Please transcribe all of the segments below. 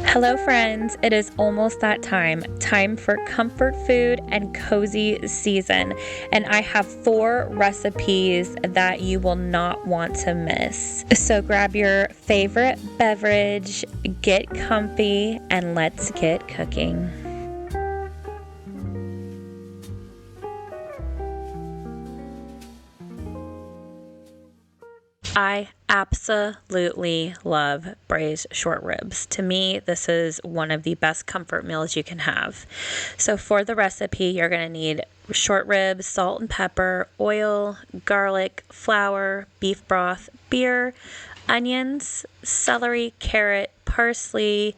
Hello friends, it is almost that time for comfort food and cozy season, and I have 4 recipes that you will not want to miss. So grab your favorite beverage, get comfy, and let's get cooking. I absolutely love braised short ribs. To me, this is one of the best comfort meals you can have. So for the recipe, you're going to need short ribs, salt and pepper, oil, garlic, flour, beef broth, beer, onions, celery, carrot, parsley,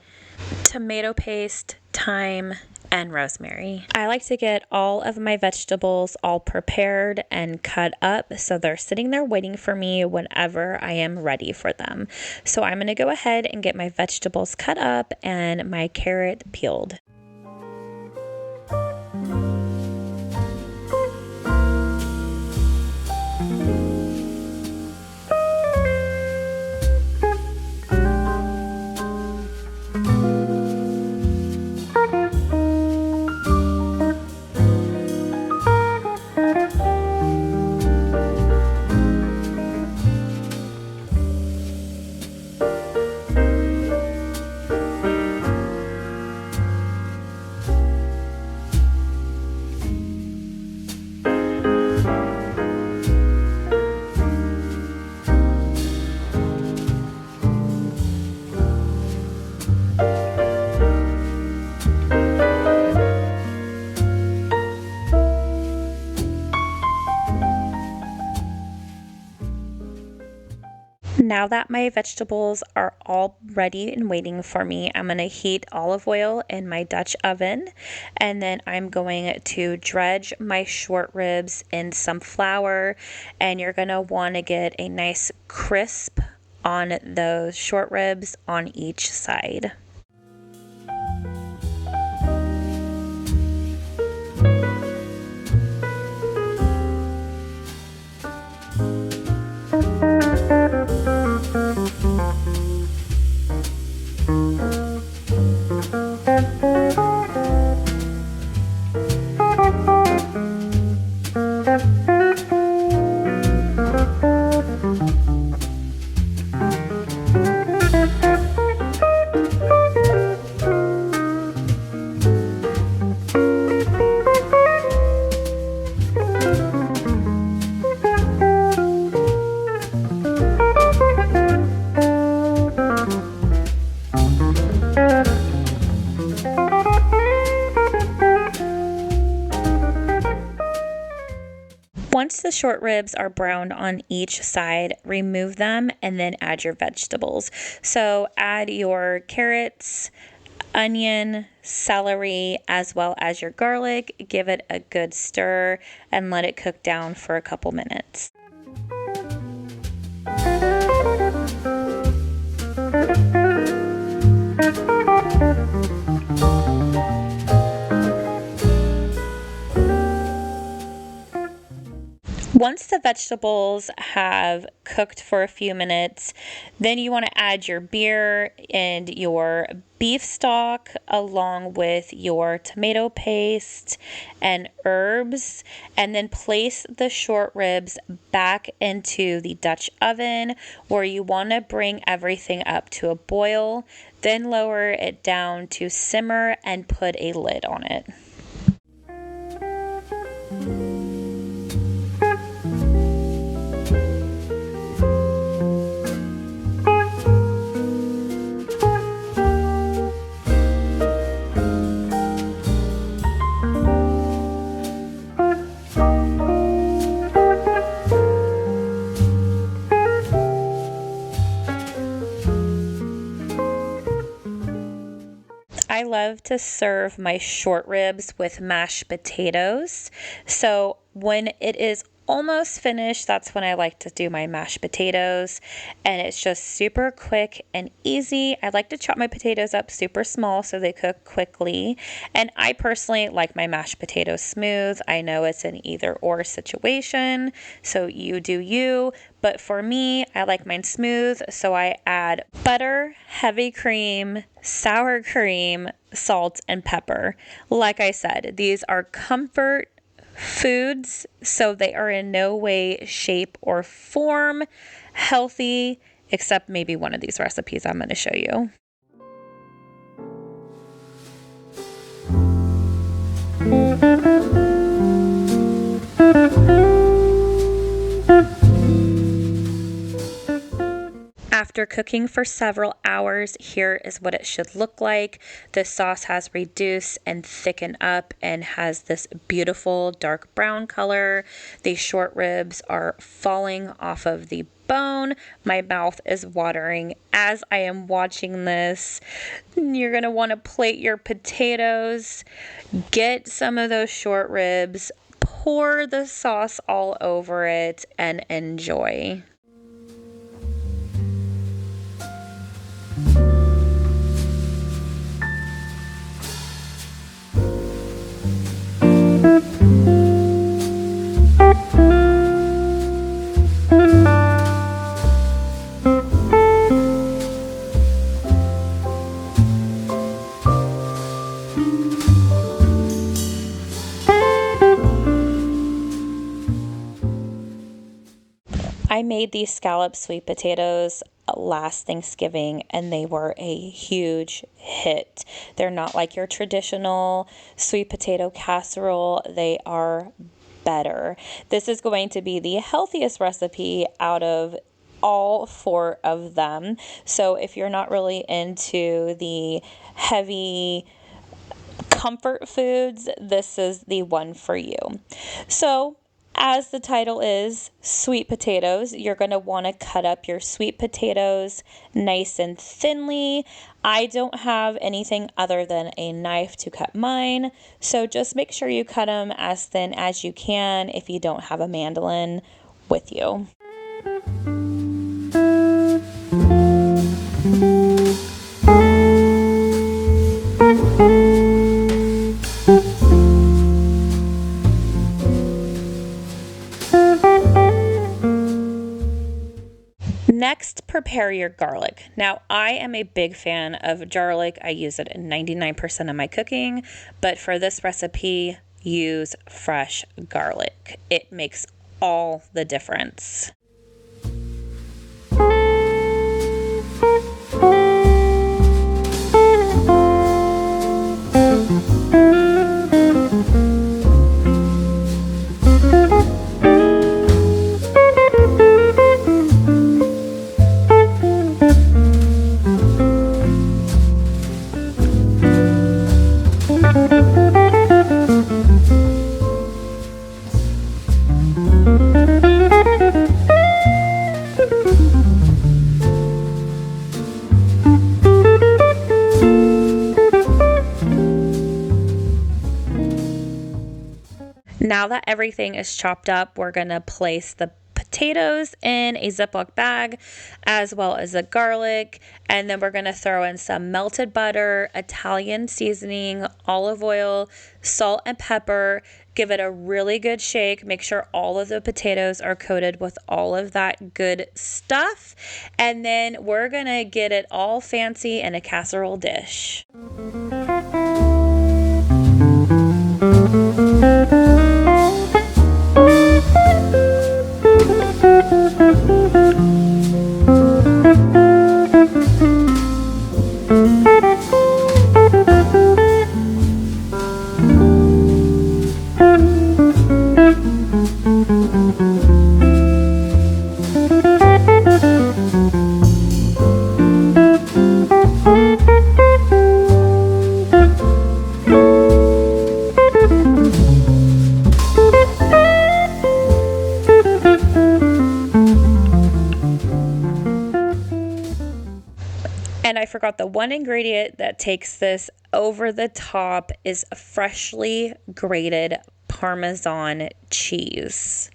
tomato paste, thyme, and rosemary. I like to get all of my vegetables all prepared and cut up so they're sitting there waiting for me whenever I am ready for them. So I'm going to go ahead and get my vegetables cut up and my carrot peeled. Now that my vegetables are all ready and waiting for me, I'm going to heat olive oil in my Dutch oven, and then I'm going to dredge my short ribs in some flour, and you're going to want to get a nice crisp on those short ribs on each side. Once the short ribs are browned on each side, remove them and then add your vegetables. So add your carrots, onion, celery, as well as your garlic. Give it a good stir and let it cook down for a couple minutes. Once the vegetables have cooked for a few minutes, then you want to add your beer and your beef stock along with your tomato paste and herbs, and then place the short ribs back into the Dutch oven where you want to bring everything up to a boil, then lower it down to simmer and put a lid on it. I love to serve my short ribs with mashed potatoes. So when it is almost finished, that's when I like to do my mashed potatoes, and it's just super quick and easy. I like to chop my potatoes up super small so they cook quickly, and I personally like my mashed potatoes smooth. I know it's an either or situation, so you do you, but for me, I like mine smooth, so I add butter, heavy cream, sour cream, salt, and pepper. Like I said, these are comfort foods, so they are in no way, shape, or form healthy, except maybe one of these recipes I'm going to show you. After cooking for several hours, here is what it should look like. The sauce has reduced and thickened up and has this beautiful dark brown color. The short ribs are falling off of the bone. My mouth is watering as I am watching this. You're going to want to plate your potatoes. Get some of those short ribs. Pour the sauce all over it and enjoy. I made these scalloped sweet potatoes last Thanksgiving and they were a huge hit. They're not like your traditional sweet potato casserole. They are better. This is going to be the healthiest recipe out of all 4 of them. So if you're not really into the heavy comfort foods, this is the one for you. So as the title is, sweet potatoes, you're going to want to cut up your sweet potatoes nice and thinly. I don't have anything other than a knife to cut mine, so just make sure you cut them as thin as you can if you don't have a mandolin with you. Next, prepare your garlic. Now, I am a big fan of garlic. I use it in 99% of my cooking, but for this recipe, use fresh garlic. It makes all the difference. Now that everything is chopped up, we're going to place the potatoes in a Ziploc bag as well as the garlic, and then we're going to throw in some melted butter, Italian seasoning, olive oil, salt, and pepper. Give it a really good shake. Make sure all of the potatoes are coated with all of that good stuff, and then we're going to get it all fancy in a casserole dish. And I forgot the one ingredient that takes this over the top is freshly grated Parmesan cheese.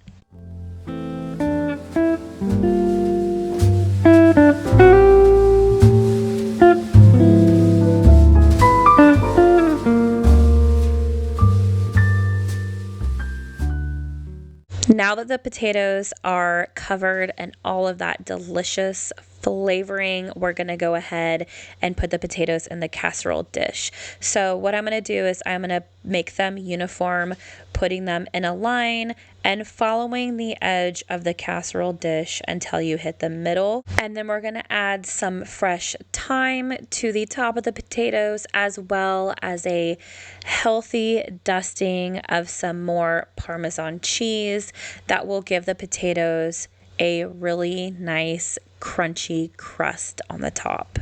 that the potatoes are covered in all of that delicious flavoring, we're going to go ahead and put the potatoes in the casserole dish. So what I'm going to do is I'm going to make them uniform, putting them in a line and following the edge of the casserole dish until you hit the middle. And then we're going to add some fresh thyme to the top of the potatoes, as well as a healthy dusting of some more Parmesan cheese that will give the potatoes a really nice crunchy crust on the top.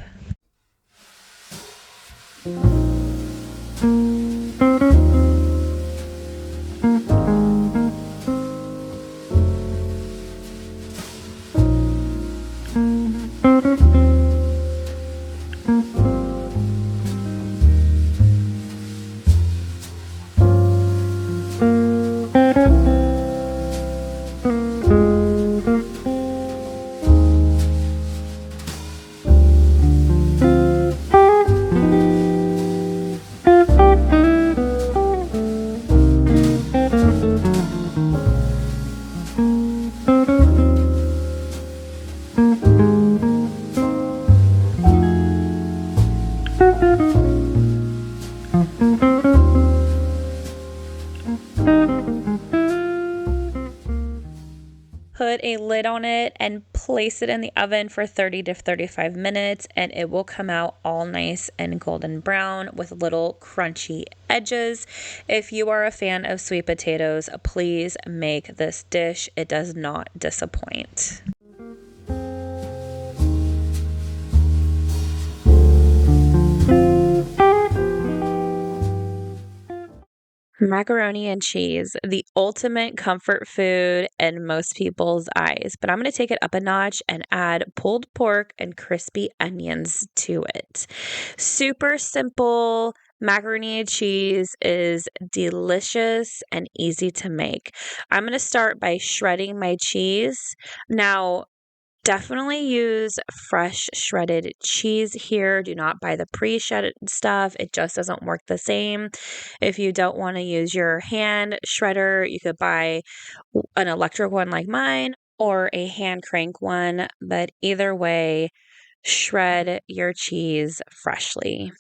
Put a lid on it and place it in the oven for 30 to 35 minutes, and it will come out all nice and golden brown with little crunchy edges. If you are a fan of sweet potatoes, please make this dish. It does not disappoint. Macaroni and cheese, the ultimate comfort food in most people's eyes. But I'm going to take it up a notch and add pulled pork and crispy onions to it. Super simple. Macaroni and cheese is delicious and easy to make. I'm going to start by shredding my cheese. Now, definitely use fresh shredded cheese here. Do not buy the pre-shredded stuff. It just doesn't work the same. If you don't want to use your hand shredder, you could buy an electric one like mine or a hand crank one. But either way, shred your cheese freshly.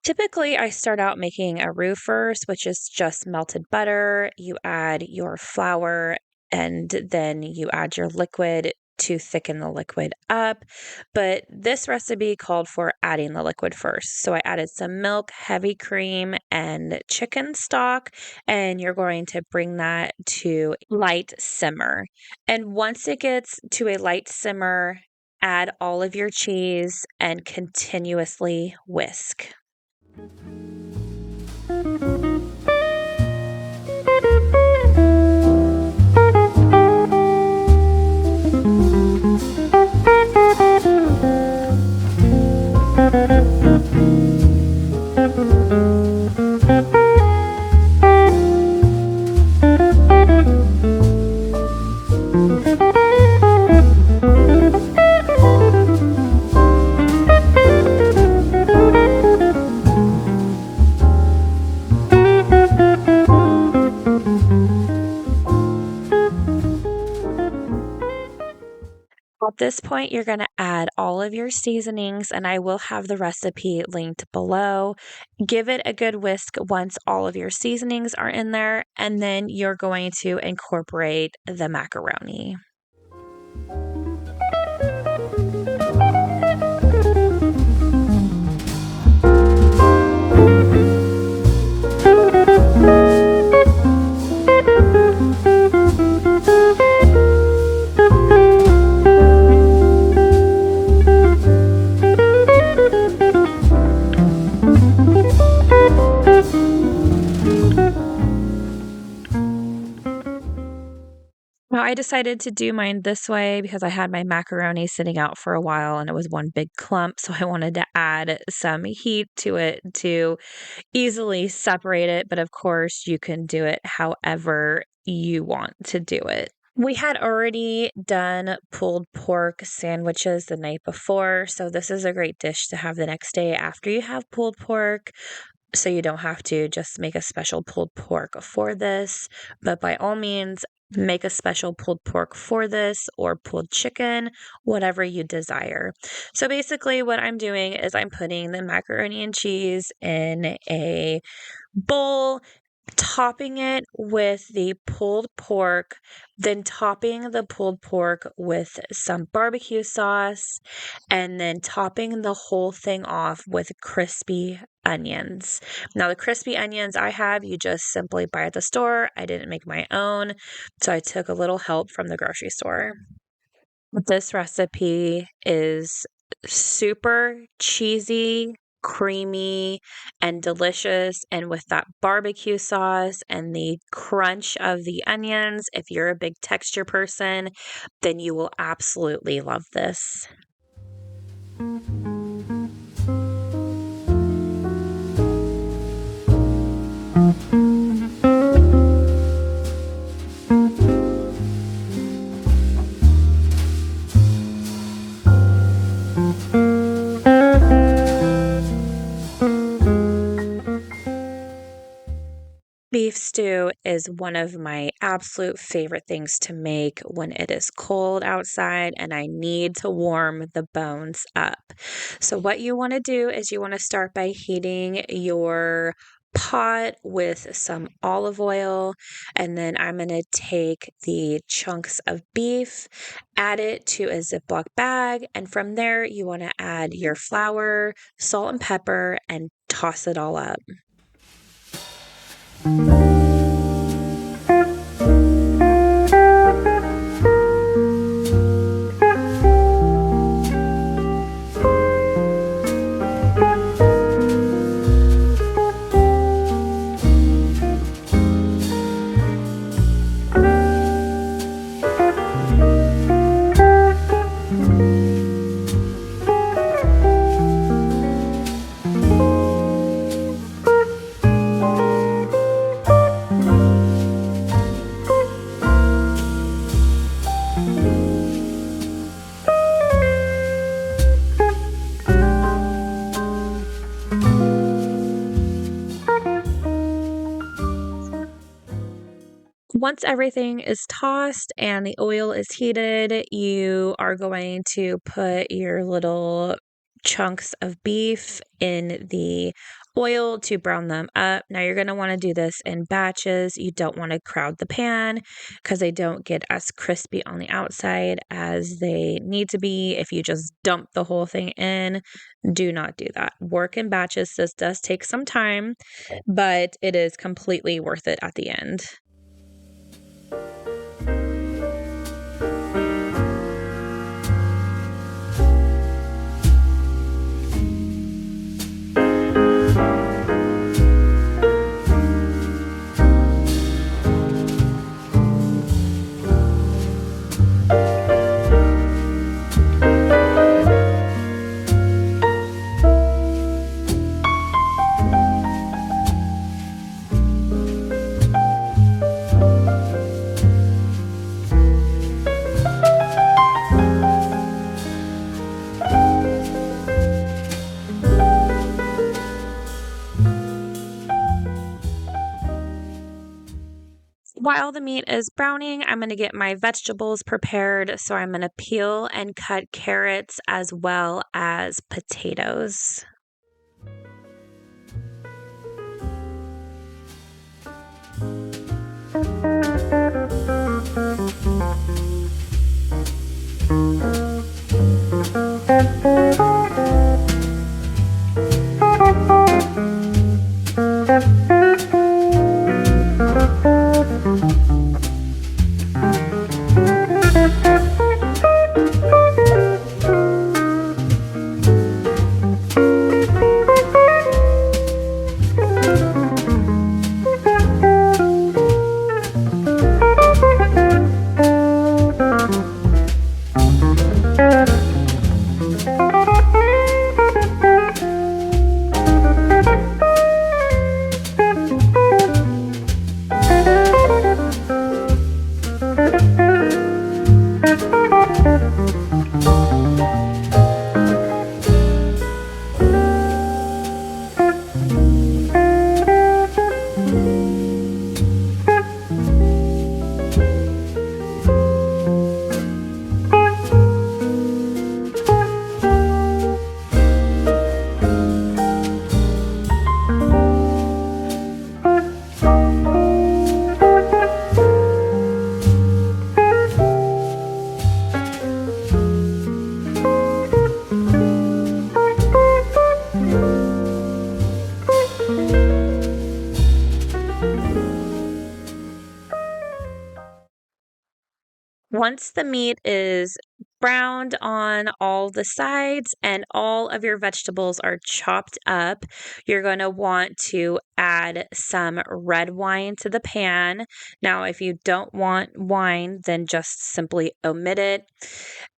Typically, I start out making a roux first, which is just melted butter. You add your flour and then you add your liquid to thicken the liquid up. But this recipe called for adding the liquid first. So I added some milk, heavy cream, and chicken stock, and you're going to bring that to light simmer. And once it gets to a light simmer, add all of your cheese and continuously whisk. At this point, you're going to add all of your seasonings, and I will have the recipe linked below. Give it a good whisk once all of your seasonings are in there, and then you're going to incorporate the macaroni. Now, I decided to do mine this way because I had my macaroni sitting out for a while and it was one big clump. So I wanted to add some heat to it to easily separate it. But of course, you can do it however you want to do it. We had already done pulled pork sandwiches the night before, so this is a great dish to have the next day after you have pulled pork. So you don't have to just make a special pulled pork for this, but by all means, make a special pulled pork for this or pulled chicken, whatever you desire. So basically, what I'm doing is I'm putting the macaroni and cheese in a bowl, topping it with the pulled pork, then topping the pulled pork with some barbecue sauce, and then topping the whole thing off with crispy onions. Now, the crispy onions I have, you just simply buy at the store. I didn't make my own, so I took a little help from the grocery store. This recipe is super cheesy, creamy, and delicious. And with that barbecue sauce and the crunch of the onions, if you're a big texture person, then you will absolutely love this. Beef stew is one of my absolute favorite things to make when it is cold outside and I need to warm the bones up. So what you want to do is you want to start by heating your pot with some olive oil, and then I'm going to take the chunks of beef, add it to a Ziploc bag, and from there you want to add your flour, salt and pepper, and toss it all up. Once everything is tossed and the oil is heated, you are going to put your little chunks of beef in the oil to brown them up. Now you're going to want to do this in batches. You don't want to crowd the pan because they don't get as crispy on the outside as they need to be. If you just dump the whole thing in, do not do that. Work in batches. This does take some time, but it is completely worth it at the end. While the meat is browning, I'm going to get my vegetables prepared. So I'm going to peel and cut carrots as well as potatoes. Once the meat is browned on all the sides and all of your vegetables are chopped up, you're going to want to add some red wine to the pan. Now, if you don't want wine, then just simply omit it.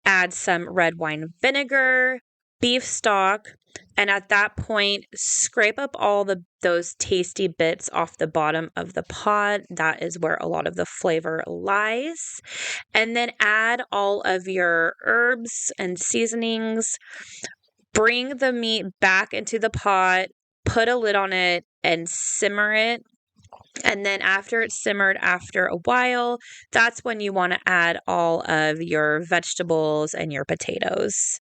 Add some red wine vinegar, beef stock, and at that point, scrape up all those tasty bits off the bottom of the pot. That is where a lot of the flavor lies. And then add all of your herbs and seasonings. Bring the meat back into the pot, put a lid on it, and simmer it. And then after it's simmered after a while, that's when you want to add all of your vegetables and your potatoes.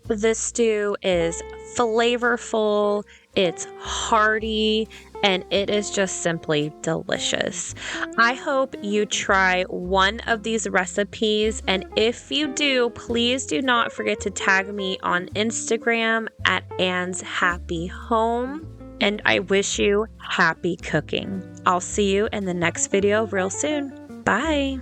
This stew is flavorful, it's hearty, and it is just simply delicious. I hope you try one of these recipes, and if you do, please do not forget to tag me on Instagram at Anne's Happy Home, and I wish you happy cooking. I'll see you in the next video real soon. Bye!